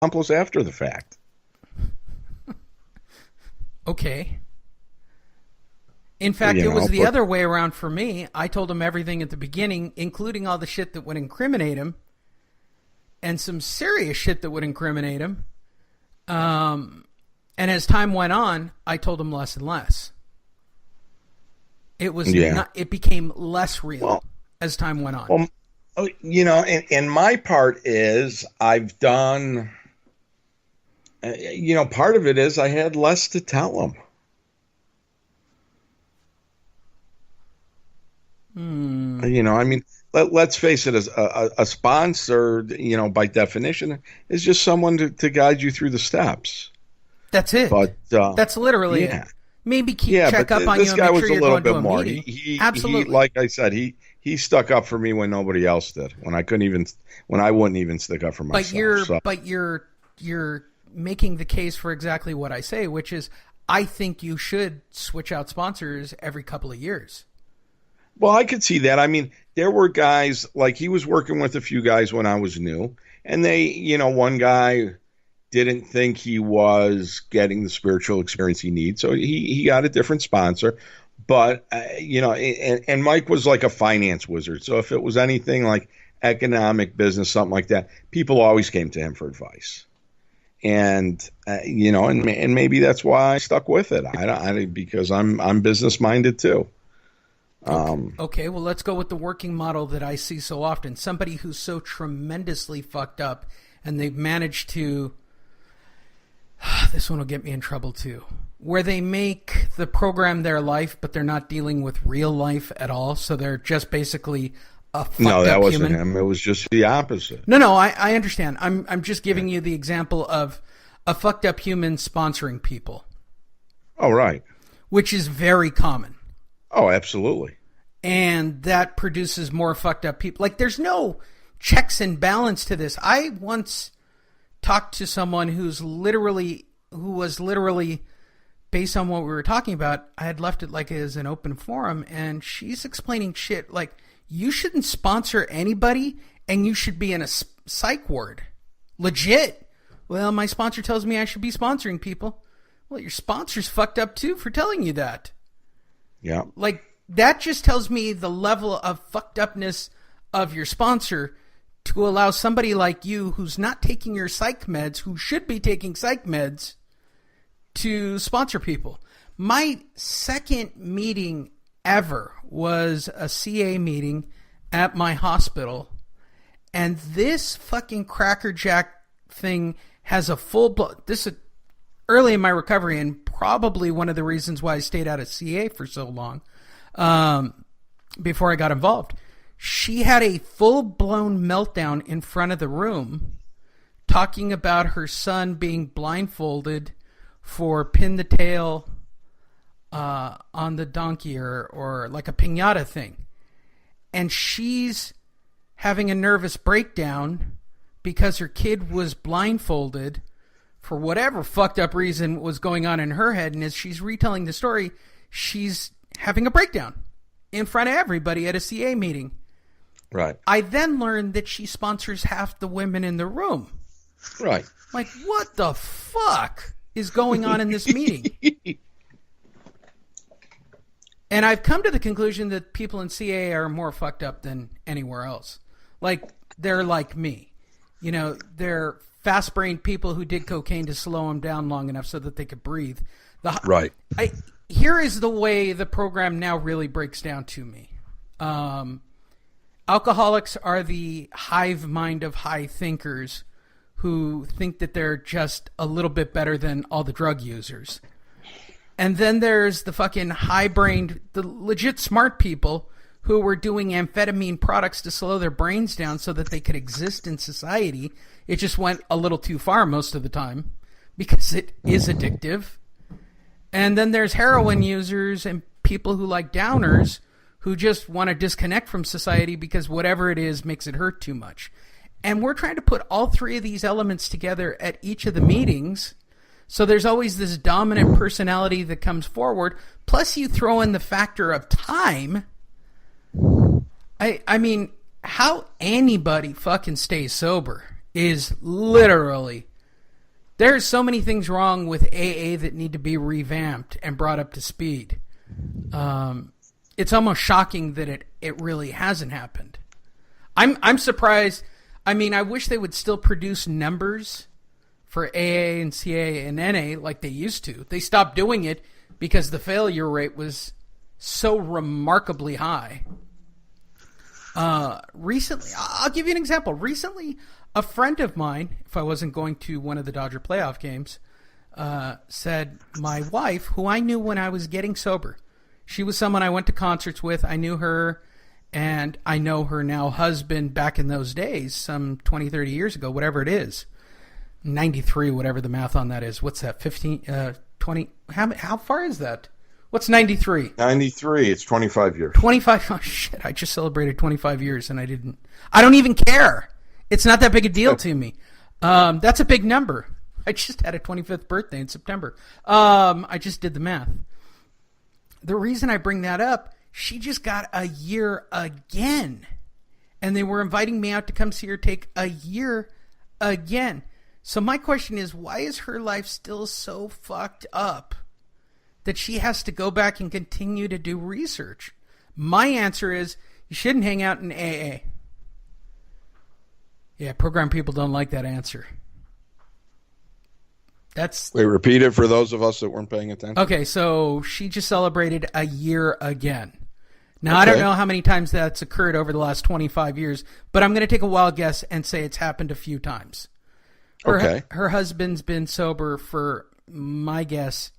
accomplice after the fact. Okay. In fact, You it was know, the but other way around for me. I told him everything at the beginning, including all the shit that would incriminate him and some serious shit that would incriminate him. And as time went on, I told him less and less. It was yeah. not. It became less real Well, as time went on. well, and my part is I've done. Part of it is I had less to tell them. I mean, let's face it, as a sponsor, by definition, is just someone to guide you through the steps. That's it. But That's literally it. yeah, Maybe yeah, check but up on this you and guy make was sure a you're little going to bit a more. meeting. He, Absolutely. like I said, he stuck up for me when nobody else did. When I wouldn't even stick up for myself. But you're making the case for exactly what I say, which is I think you should switch out sponsors every couple of years. Well, I could see that. I mean, there were guys like he was working with a few guys when I was new, and one guy didn't think he was getting the spiritual experience he needs, so he got a different sponsor. But and Mike was like a finance wizard, so if it was anything like economic, business, something like that, people always came to him for advice. And and maybe that's why I stuck with it. Because I'm business minded too. Okay, well, let's go with the working model that I see so often. Somebody who's so tremendously fucked up and they've managed to. This one will get me in trouble too. Where they make the program their life, but they're not dealing with real life at all. So they're just basically a fucked No, that up wasn't human. him. It was just the opposite. No, I understand. I'm just giving you the example of a fucked up human sponsoring people, Oh, right. which is very common. Oh, absolutely. And that produces more fucked up people. Like, there's no checks and balance to this. I once talked to someone who was literally, based on what we were talking about, I had left it like as an open forum, and she's explaining shit like, you shouldn't sponsor anybody, and you should be in a psych ward. Legit. Well, my sponsor tells me I should be sponsoring people. Well, your sponsor's fucked up too for telling you that. Yeah. Like, that just tells me the level of fucked upness of your sponsor to allow somebody like you who's not taking your psych meds, who should be taking psych meds, to sponsor people. My second meeting ever was a CA meeting at my hospital, and this fucking crackerjack thing has a full blood. This is early in my recovery, and probably one of the reasons why I stayed out of CA for so long. Before I got involved, she had a full-blown meltdown in front of the room talking about her son being blindfolded for pin the tail on the donkey or like a piñata thing. And she's having a nervous breakdown because her kid was blindfolded for whatever fucked up reason was going on in her head. And as she's retelling the story, she's having a breakdown in front of everybody at a CA meeting. Right. I then learned that she sponsors half the women in the room. Right. Like, what the fuck is going on in this meeting? And I've come to the conclusion that people in CA are more fucked up than anywhere else. Like, they're like me. They're fast-brained people who did cocaine to slow them down long enough so that they could breathe. Right. Here is the way the program now really breaks down to me. Alcoholics are the hive mind of high thinkers who think that they're just a little bit better than all the drug users. And then there's the fucking high-brained, the legit smart people who were doing amphetamine products to slow their brains down so that they could exist in society. It just went a little too far most of the time because it is addictive. And then there's heroin users and people who like downers who just want to disconnect from society because whatever it is makes it hurt too much. And we're trying to put all three of these elements together at each of the meetings. So there's always this dominant personality that comes forward. Plus you throw in the factor of time. I mean, how anybody fucking stays sober is literally There's so many things wrong with AA that need to be revamped and brought up to speed. It's almost shocking that it really hasn't happened. I'm surprised. I mean, I wish they would still produce numbers for AA and CA and NA like they used to. They stopped doing it because the failure rate was so remarkably high. Recently, I'll give you an example. Recently, a friend of mine, if I wasn't going to one of the Dodger playoff games, said my wife, who I knew when I was getting sober, she was someone I went to concerts with. I knew her, and I know her now husband back in those days, some 20, 30 years ago, whatever it is. 93, whatever the math on that is. What's that, 15, 20? How far is that? What's 93? 93, it's 25 years. 25, oh shit, I just celebrated 25 years and I don't even care. It's not that big a deal to me. That's a big number. I just had a 25th birthday in September. I just did the math. The reason I bring that up, she just got a year again. And they were inviting me out to come see her take a year again. So my question is, why is her life still so fucked up that she has to go back and continue to do research? My answer is, you shouldn't hang out in AA. Yeah, program people don't like that answer. Wait, repeat it for those of us that weren't paying attention. Okay, so she just celebrated a year again. Now, okay. I don't know how many times that's occurred over the last 25 years, but I'm going to take a wild guess and say it's happened a few times. Her husband's been sober for, my guess,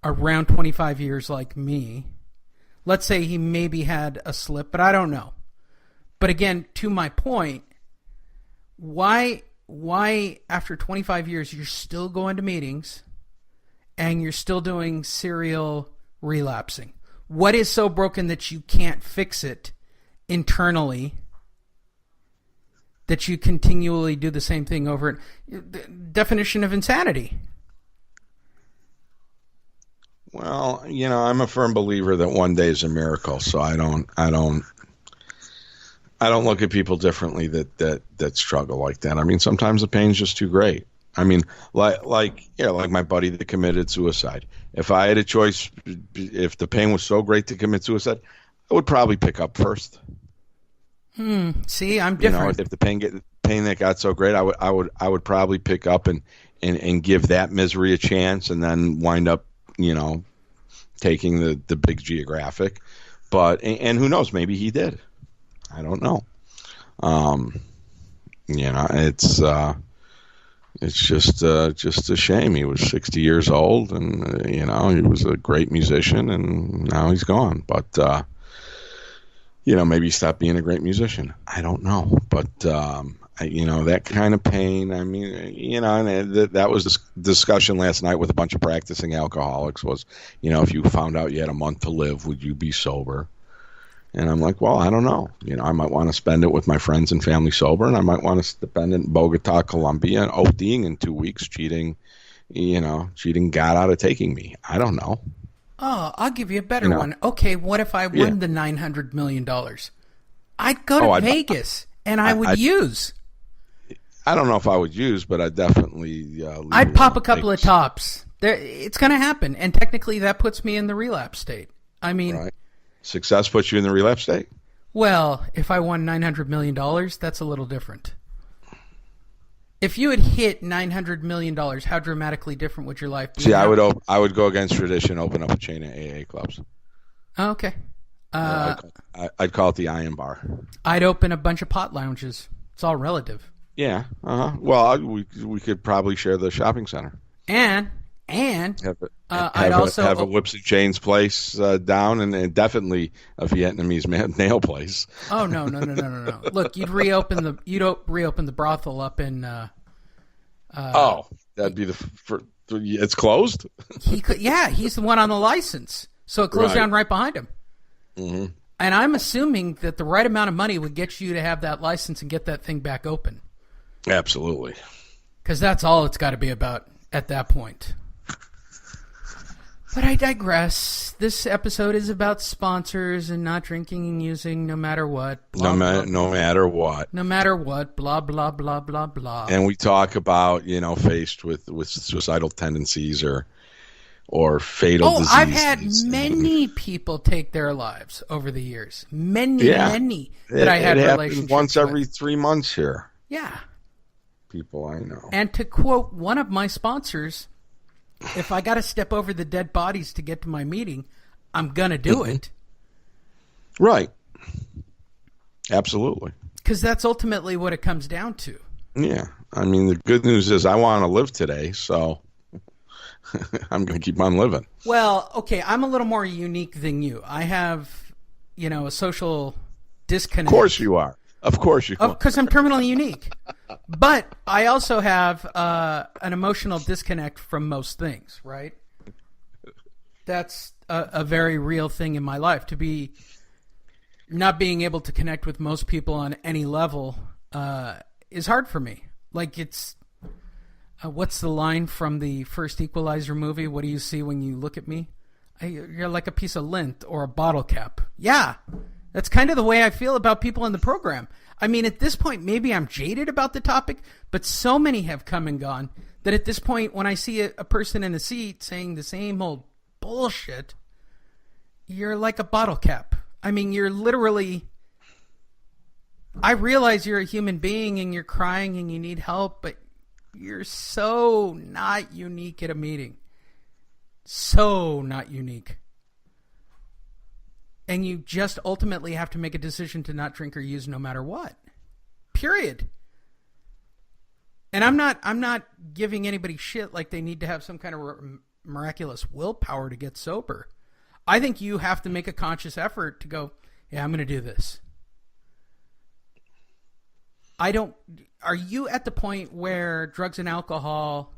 around 25 years like me. Let's say he maybe had a slip, but I don't know. But again, to my point, why after 25 years you're still going to meetings and you're still doing serial relapsing? What is so broken that you can't fix it internally, that you continually do the same thing over? The definition of insanity. Well, I'm a firm believer that one day is a miracle, so I don't look at people differently that struggle like that. I mean, sometimes the pain's just too great. I mean, like my buddy that committed suicide. If I had a choice, if the pain was so great to commit suicide, I would probably pick up first. See, I'm different. If the pain that got so great, I would probably pick up and give that misery a chance, and then wind up, taking the big geographic. But and who knows? Maybe he did. I don't know. It's just a shame. He was 60 years old, and he was a great musician, and now he's gone. But maybe he stopped being a great musician. I don't know. But that kind of pain. I mean, and that was this discussion last night with a bunch of practicing alcoholics. Was if you found out you had a month to live, would you be sober? And I'm like, well, I don't know. I might want to spend it with my friends and family sober, and I might want to spend it in Bogota, Colombia, and ODing in 2 weeks, cheating God out of taking me. I don't know. Oh, I'll give you a better one. Okay, what if I won the $900 million? I'd go to Vegas, and I would use. I don't know if I would use, but I'd definitely. I'd pop a couple of tops. It's going to happen, and technically that puts me in the relapse state. I mean. Right. Success puts you in the relapse state? Well, if I won $900 million, that's a little different. If you had hit $900 million, how dramatically different would your life be? See, I would go against tradition, open up a chain of AA clubs. Oh, okay. I'd call it the Iron Bar. I'd open a bunch of pot lounges. It's all relative. Yeah. Well, we could probably share the shopping center. And I'd also have a Whips and Chains place down, and definitely a Vietnamese nail place. Oh no! Look, you'd reopen the brothel up in. That'd be it's closed. He's the one on the license, so it closed down right behind him. Mm-hmm. And I'm assuming that the right amount of money would get you to have that license and get that thing back open. Absolutely. Because that's all it's got to be about at that point. But I digress. This episode is about sponsors and not drinking and using no matter what. No matter what. No matter what. Blah, blah, blah, blah, blah. And we talk about, faced with suicidal tendencies or fatal diseases. I've had many people take their lives over the years. Many that I had relationships with. Once every 3 months here. Yeah. People I know. And to quote one of my sponsors, if I got to step over the dead bodies to get to my meeting, I'm going to do it. Right. Absolutely. Because that's ultimately what it comes down to. Yeah. I mean, the good news is I want to live today, so I'm going to keep on living. Well, okay, I'm a little more unique than you. I have, a social disconnect. Of course you are. Of course you are. Because I'm terminally unique. But I also have an emotional disconnect from most things, right? That's a very real thing in my life. To be not being able to connect with most people on any level is hard for me. Like it's... what's the line from the first Equalizer movie? What do you see when you look at me? You're like a piece of lint or a bottle cap. Yeah, that's kind of the way I feel about people in the program. I mean, at this point, maybe I'm jaded about the topic, but so many have come and gone that at this point, when I see a person in a seat saying the same old bullshit, you're like a bottle cap. I mean, you're literally... I realize you're a human being and you're crying and you need help, but you're so not unique at a meeting. So not unique. And you just ultimately have to make a decision to not drink or use no matter what. Period. And I'm not giving anybody shit like they need to have some kind of miraculous willpower to get sober. I think you have to make a conscious effort to go, yeah, I'm going to do this. Are you at the point where drugs and alcohol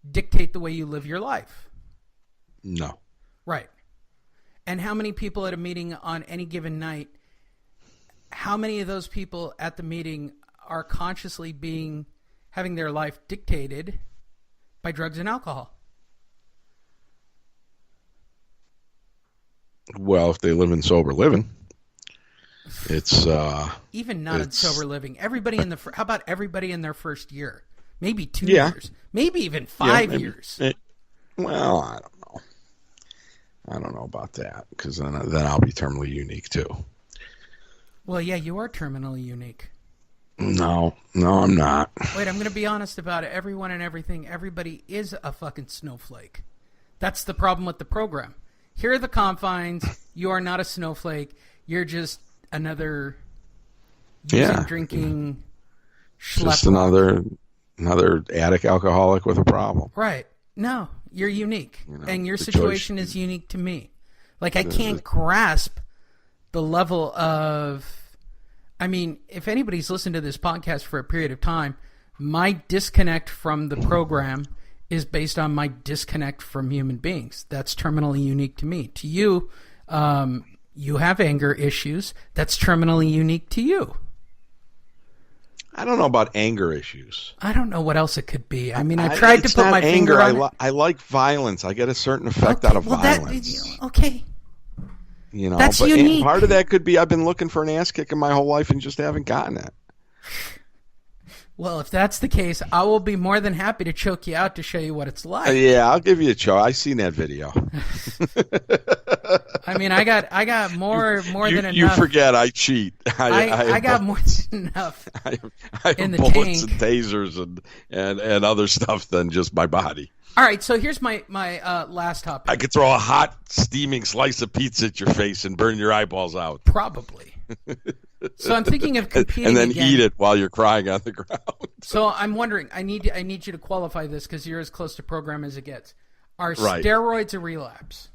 dictate the way you live your life? No. Right. And how many people at a meeting on any given night, how many of those people at the meeting are consciously having their life dictated by drugs and alcohol? Well, if they live in sober living. It's even not in sober living. Everybody how about everybody in their first year? Maybe 2 years. Maybe even 5 years. Well, I don't know. I don't know about that because then I'll be terminally unique too. Well, yeah, you are terminally unique. No, I'm not. Wait, I'm going to be honest about it. Everyone and everything, everybody is a fucking snowflake. That's the problem with the program. Here are the confines. You are not a snowflake. You're just another drinking schlep. Just another addict alcoholic with a problem. Right. No, you're unique. And your situation is unique to me. Like, I can't grasp the level of... I mean, if anybody's listened to this podcast for a period of time, my disconnect from the program is based on my disconnect from human beings. That's terminally unique to me. To you, you have anger issues. That's terminally unique to you. I don't know about anger issues. I don't know what else it could be. I mean, I tried to put my finger on it. I like violence. I get a certain effect out of violence. Okay. That's but unique. Part of that could be I've been looking for an ass kicking my whole life and just haven't gotten it. Well, if that's the case, I will be more than happy to choke you out to show you what it's like. Yeah, I'll give you a choke. I seen that video. I mean, I got more than enough. You forget I cheat. I got more than enough. I have in the bullets tank. and tasers and other stuff than just my body. All right, so here's my last topic. I could throw a hot, steaming slice of pizza at your face and burn your eyeballs out. Probably. So I'm thinking of competing and then again. eat it while you're crying on the ground. So I'm wondering, I need you to qualify this because you're as close to program as it gets. Are Right. steroids a relapse?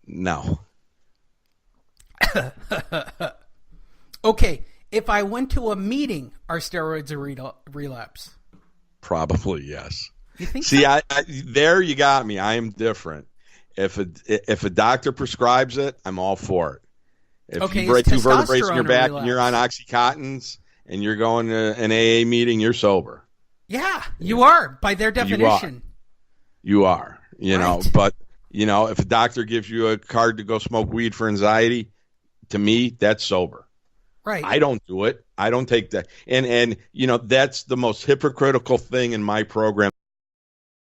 No. Okay, if I went to a meeting, are steroids a relapse? Probably yes. You think See, so? there you got me. I am different. If a doctor prescribes it, I'm all for it. If you break 2 vertebrae in your back and you're on Oxycontins and you're going to an AA meeting, you're sober. Yeah, you are by their definition. You are. You know, but You know, if a doctor gives you a card to go smoke weed for anxiety, to me, that's sober. Right. I don't do it. I don't take that. And you know, that's the most hypocritical thing in my program